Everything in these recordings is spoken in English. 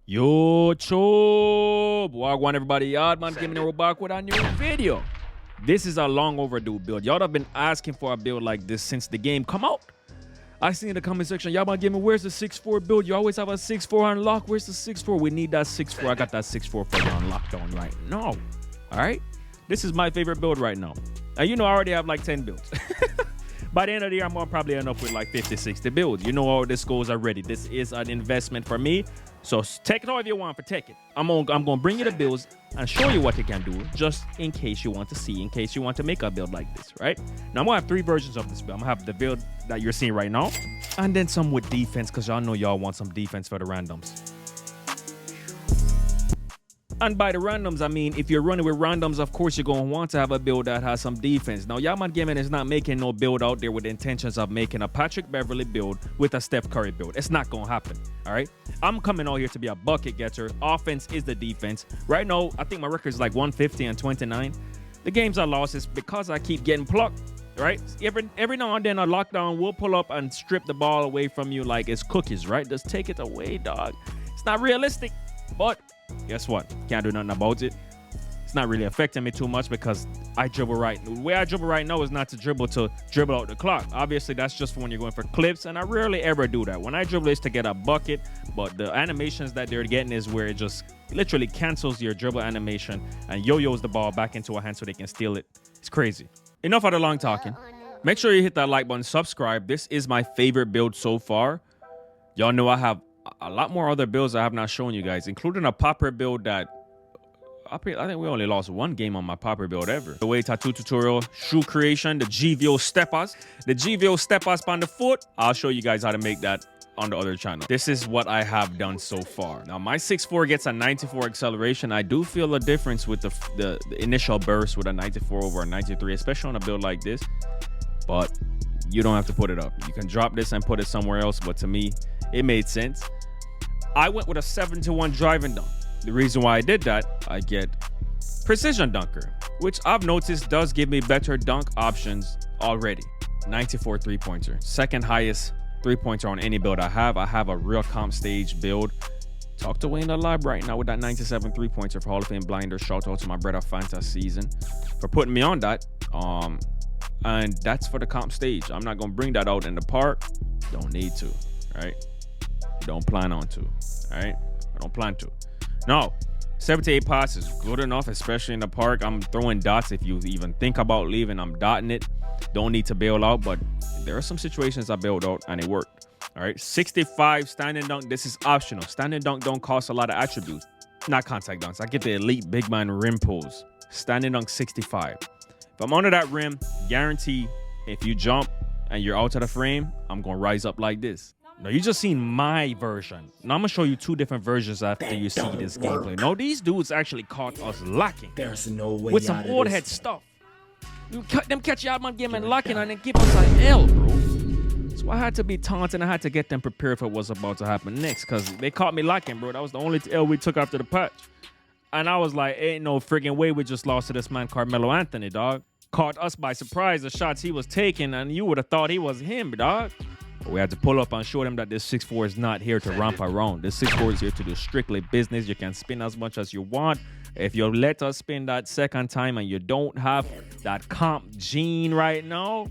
YouTube, wagwan everybody, Yardman giving you back with a new video. This is a long overdue build. Y'all have been asking for a build like this since the game come out. I see in the comment section, y'all give me where's the 6'4" build? You always have a 6'4" unlock. Where's the 6'4"? We need that 6'4". I got that 6'4" for you on lockdown right now. All right, this is my favorite build right now. And you know I already have like 10 builds. By the end of the year, I'm gonna probably end up with like 50, 60 builds. You know how this goes already. This is an investment for me. So take it all if you want, but take it. I'm gonna bring you the builds and show you what you can do, just in case you want to see, in case you want to make a build like this, right? Now I'm gonna have 3 versions of this build. I'm gonna have the build that you're seeing right now, and then some with defense, because y'all know y'all want some defense for the randoms. And by the randoms, I mean, if you're running with randoms, of course, you're going to want to have a build that has some defense. Now, Yardman Gaming is not making no build out there with the intentions of making a Patrick Beverly build with a Steph Curry build. It's not going to happen, all right? I'm coming out here to be a bucket getter. Offense is the defense. Right now, I think my record is like 150 and 29. The games I lost is because I keep getting plucked, right? Every now and then, a lockdown will pull up and strip the ball away from you like it's cookies, right? Just take it away, dog. It's not realistic, but guess what? Can't do nothing about it. It's not really affecting me too much because I dribble right. The way I dribble right now is not to dribble out the clock. Obviously, that's just for when you're going for clips, and I rarely ever do that. When I dribble, it's to get a bucket, but the animations that they're getting is where it just literally cancels your dribble animation and yo-yos the ball back into a hand so they can steal it. It's crazy. Enough of the long talking. Make sure you hit that like button, subscribe. This is my favorite build so far. Y'all know I have a lot more other builds I have not shown you guys, including a popper build that I think we only lost 1 game on my popper build ever. The way tattoo tutorial, shoe creation, the GVO steppers, on the foot. I'll show you guys how to make that on the other channel. This is what I have done so far. Now my 6'4" gets a 94 acceleration. I do feel a difference with the initial burst with a 94 over a 93, especially on a build like this, but you don't have to put it up. You can drop this and put it somewhere else, but to me, it made sense. I went with a 7-to-1 driving dunk. The reason why I did that, I get precision dunker, which I've noticed does give me better dunk options already. 94 3-pointer, second highest 3-pointer on any build I have. I have a real comp stage build. Talk to Wayne the Lab right now with that 97 3-pointer for Hall of Fame blinder. Shout out to my brother Fanta Season for putting me on that. And that's for the comp stage. I'm not gonna bring that out in the park. Don't need to, right? Don't plan on to, all right? I don't plan to. No, 78 passes is good enough, especially in the park. I'm throwing dots. If you even think about leaving, I'm dotting it. Don't need to bail out, but there are some situations I bailed out and it worked. All right, 65 standing dunk. This is optional. Standing dunk don't cost a lot of attributes. Not contact dunks. I get the elite big man rim pulls. Standing dunk 65. If I'm under that rim, guarantee if you jump and you're out of the frame, I'm gonna rise up like this. Now, you just seen my version. Now, I'm going to show you 2 different versions after you see this gameplay. No, these dudes actually caught us lacking. There's no way with some old head stuff. You cut them catch Yardman game and locking and then give us an L, bro. So I had to be taunting. I had to get them prepared for what's about to happen next because they caught me locking, bro. That was the only L we took after the patch. And I was like, ain't no friggin' way we just lost to this man, Carmelo Anthony, dog. Caught us by surprise, the shots he was taking, and you would have thought he was him, dog. We had to pull up and show them that this 6'4" is not here to romp around. This 6'4" is here to do strictly business. You can spin as much as you want. If you let us spin that second time and you don't have that comp gene right now,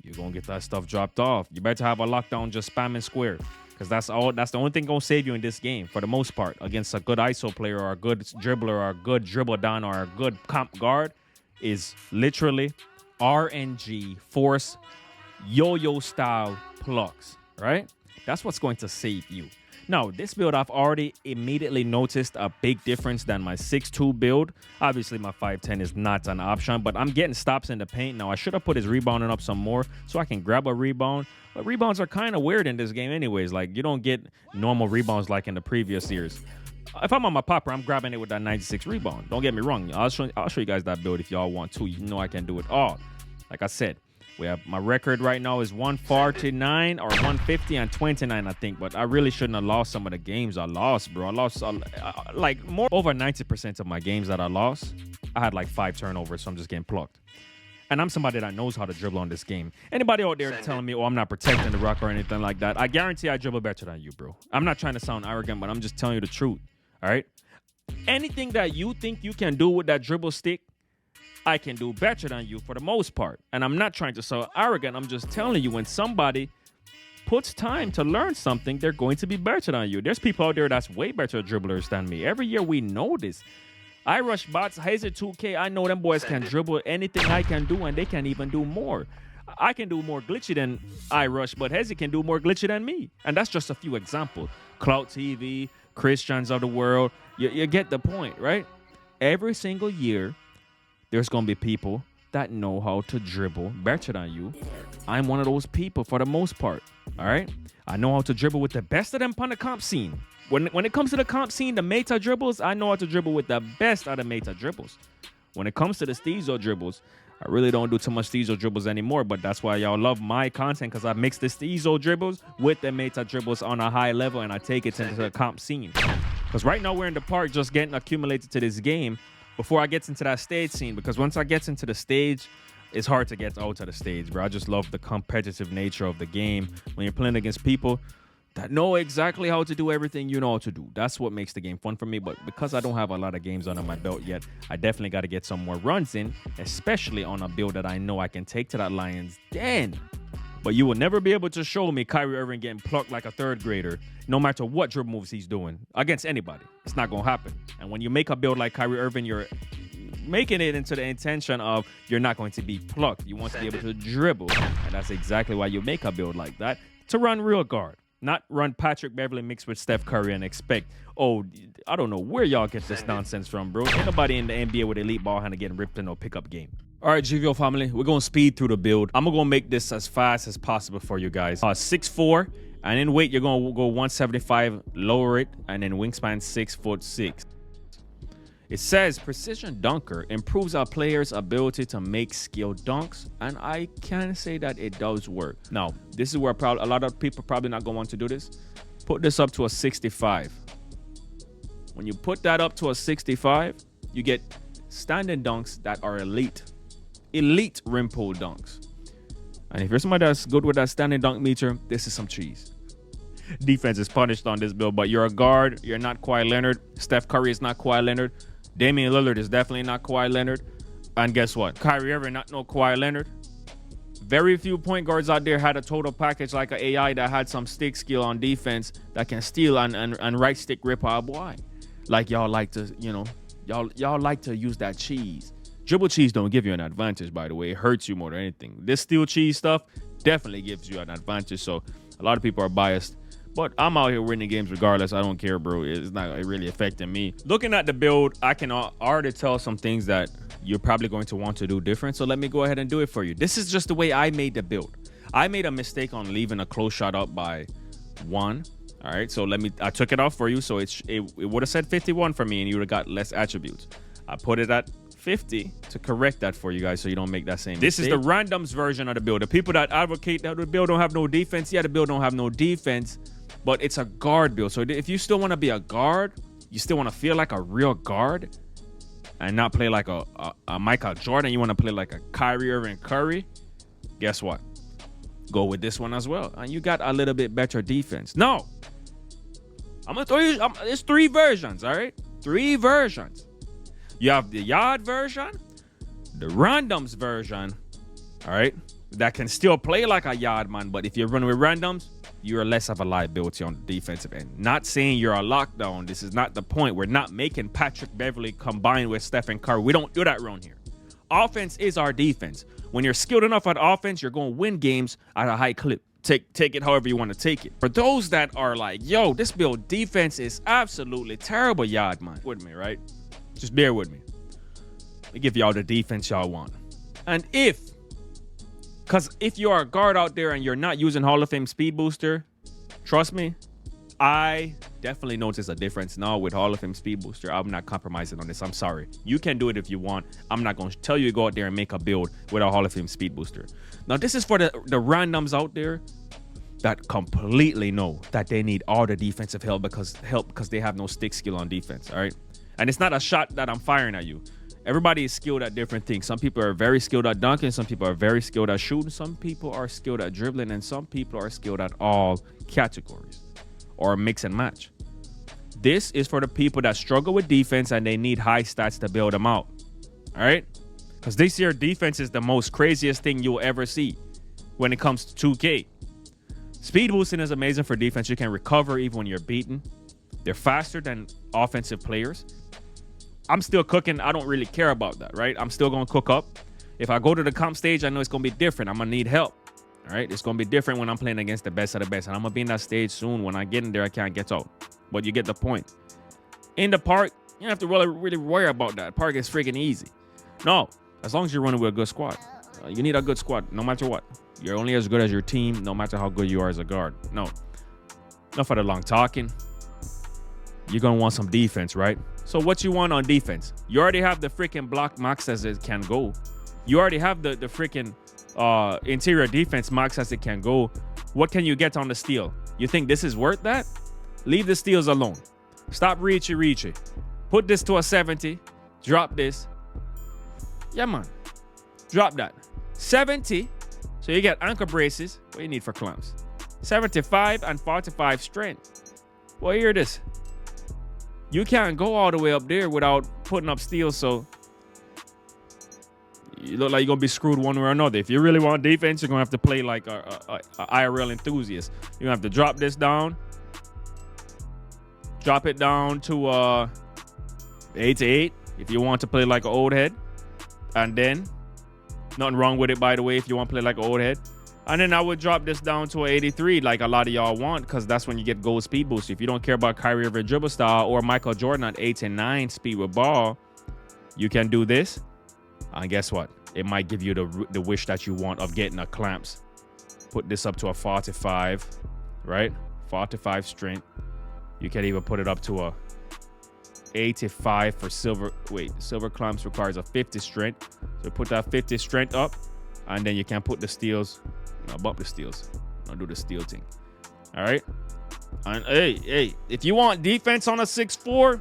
you're going to get that stuff dropped off. You better have a lockdown just spamming square because that's the only thing going to save you in this game for the most part against a good ISO player or a good dribbler or a good dribble down or a good comp guard is literally RNG, force, yo-yo style plugs, right? That's what's going to save you. Now, this build, I've already immediately noticed a big difference than my 6'2" build. Obviously, my 5'10" is not an option, but I'm getting stops in the paint. Now, I should have put his rebounding up some more so I can grab a rebound. But rebounds are kind of weird in this game anyways. Like, you don't get normal rebounds like in the previous years. If I'm on my popper, I'm grabbing it with that 96 rebound. Don't get me wrong. I'll show you guys that build if y'all want to. You know I can do it all. Like I said, we have my record right now is 149 or 150 and 29, I think. But I really shouldn't have lost some of the games I lost, bro. I lost like more over 90% of my games that I lost. I had like 5 turnovers, so I'm just getting plucked. And I'm somebody that knows how to dribble on this game. Anybody out there telling me, oh, I'm not protecting the rock or anything like that, I guarantee I dribble better than you, bro. I'm not trying to sound arrogant, but I'm just telling you the truth, all right? Anything that you think you can do with that dribble stick, I can do better than you for the most part. And I'm not trying to sound arrogant. I'm just telling you, when somebody puts time to learn something, they're going to be better than you. There's people out there that's way better dribblers than me. Every year we know this. I rush bots, Hazer 2K. I know them boys can dribble anything I can do, and they can even do more. I can do more glitchy than I rush, but Hezi can do more glitchy than me. And that's just a few examples. Clout TV, Christians of the world. You get the point, right? Every single year, there's going to be people that know how to dribble better than you. I'm one of those people for the most part, all right? I know how to dribble with the best of them on the comp scene. When it comes to the comp scene, the meta dribbles, I know how to dribble with the best of the meta dribbles. When it comes to the Steezo dribbles, I really don't do too much Steezo dribbles anymore, but that's why y'all love my content, because I mix the Steezo dribbles with the meta dribbles on a high level, and I take it into the comp scene. Because right now we're in the park just getting accumulated to this game before I get into that stage scene, because once I get into the stage, it's hard to get out of the stage, bro. I just love the competitive nature of the game. When you're playing against people that know exactly how to do everything you know how to do. That's what makes the game fun for me. But because I don't have a lot of games under my belt yet, I definitely got to get some more runs in, especially on a build that I know I can take to that Lion's Den. But you will never be able to show me Kyrie Irving getting plucked like a third grader, no matter what dribble moves he's doing, against anybody. It's not going to happen. And when you make a build like Kyrie Irving, you're making it into the intention of you're not going to be plucked. You want to be able to dribble. And that's exactly why you make a build like that, to run real guard. Not run Patrick Beverly mixed with Steph Curry and expect, oh, I don't know where y'all get this nonsense from, bro. Ain't nobody in the NBA with elite ball handler getting ripped in no pickup game. All right, GVO family, we're going to speed through the build. I'm going to make this as fast as possible for you guys. 6'4", and in weight, you're going to go 175, lower it, and then wingspan 6'6". It says Precision Dunker improves our players' ability to make skilled dunks, and I can say that it does work. Now, this is where a lot of people probably not going to want to do this. Put this up to a 65. When you put that up to a 65, you get standing dunks that are elite. Elite rim pull dunks. And if you're somebody that's good with that standing dunk meter, this is some cheese. Defense is punished on this build, but you're a guard. You're not Kawhi Leonard. Steph Curry is not Kawhi Leonard. Damian Lillard is definitely not Kawhi Leonard. And guess what? Kyrie Irving not no Kawhi Leonard. Very few point guards out there had a total package like an AI that had some stick skill on defense that can steal and right stick rip our boy. Like y'all like to, you know, y'all like to use that cheese. Dribble cheese don't give you an advantage, by the way. It hurts you more than anything. This steel cheese stuff definitely gives you an advantage. So a lot of people are biased. But I'm out here winning games regardless. I don't care, bro. It's not really affecting me. Looking at the build, I can already tell some things that you're probably going to want to do different. So let me go ahead and do it for you. This is just the way I made the build. I made a mistake on leaving a close shot up by 1. All right, so I took it off for you. So it would have said 51 for me and you would have got less attributes. I put it at 50 to correct that for you guys so you don't make that same mistake. This is the randoms version of the build. The people that advocate that the build don't have no defense, yeah, the build don't have no defense. But it's a guard build. So if you still want to be a guard, you still want to feel like a real guard and not play like a Michael Jordan, you want to play like a Kyrie Irving Curry, guess what? Go with this one as well. And you got a little bit better defense. No. I'm going to throw you, it's 3 versions, all right? 3 versions. You have the yard version, the randoms version, all right? That can still play like a yard man, but if you're running with randoms, you're less of a liability on the defensive end. Not saying you're a lockdown. This is not the point. We're not making Patrick Beverly combined with Stephen Curry. We don't do that around here. Offense is our defense. When you're skilled enough at offense, you're going to win games at a high clip. Take it however you want to take it. For those that are like, yo, this build defense is absolutely terrible, yard man. With me, right? Just bear with me. Let me give y'all the defense y'all want. And because if you are a guard out there and you're not using Hall of Fame Speed Booster, trust me, I definitely notice a difference now with Hall of Fame Speed Booster. I'm not compromising on this. I'm sorry. You can do it if you want. I'm not going to tell you to go out there and make a build with a Hall of Fame Speed Booster. Now, this is for the randoms out there that completely know that they need all the defensive help because they have no stick skill on defense, all right? And it's not a shot that I'm firing at you. Everybody is skilled at different things. Some people are very skilled at dunking. Some people are very skilled at shooting. Some people are skilled at dribbling. And some people are skilled at all categories or mix and match. This is for the people that struggle with defense and they need high stats to build them out. All right? Because this year, defense is the most craziest thing you'll ever see when it comes to 2K. Speed boosting is amazing for defense. You can recover even when you're beaten. They're faster than offensive players. I'm still cooking. I don't really care about that, right? I'm still going to cook up. If I go to the comp stage, I know it's going to be different. I'm going to need help, all right? It's going to be different when I'm playing against the best of the best. And I'm going to be in that stage soon. When I get in there, I can't get out. But you get the point. In the park, you don't have to really worry about that. Park is freaking easy. No, as long as you're running with a good squad. You need a good squad no matter what. You're only as good as your team, no matter how good you are as a guard. No. Enough of the long talking. You're going to want some defense, right? So what you want on defense? You already have the freaking block max as it can go. You already have the freaking interior defense max as it can go. What can you get on the steal? You think this is worth that? Leave the steals alone. Stop reachy. Put this to a 70. Drop this. Yeah, man. Drop that. 70. So you get anchor braces. What do you need for clamps? 75 and 45 strength. Well, hear this. You can't go all the way up there without putting up steals, so you look like you're going to be screwed one way or another. If you really want defense, you're going to have to play like a IRL enthusiast. You're going to have to drop this down. Drop it down to 8 to 8 if you want to play like an old head. And then, nothing wrong with it, by the way, if you want to play like an old head. And then I would drop this down to an 83 like a lot of y'all want, because that's when you get gold speed boost. If you don't care about Kyrie Irving dribble style or Michael Jordan at 8 and 9 speed with ball, you can do this. And guess what? It might give you the wish that you want of getting a clamps. Put this up to a 45, right? 45 strength. You can even put it up to a 85 for silver. Wait, silver clamps requires a 50 strength. So put that 50 strength up, and then you can put the steals. No, bump the steals. I'll do the steal thing. All right. And hey, if you want defense on a 6'4",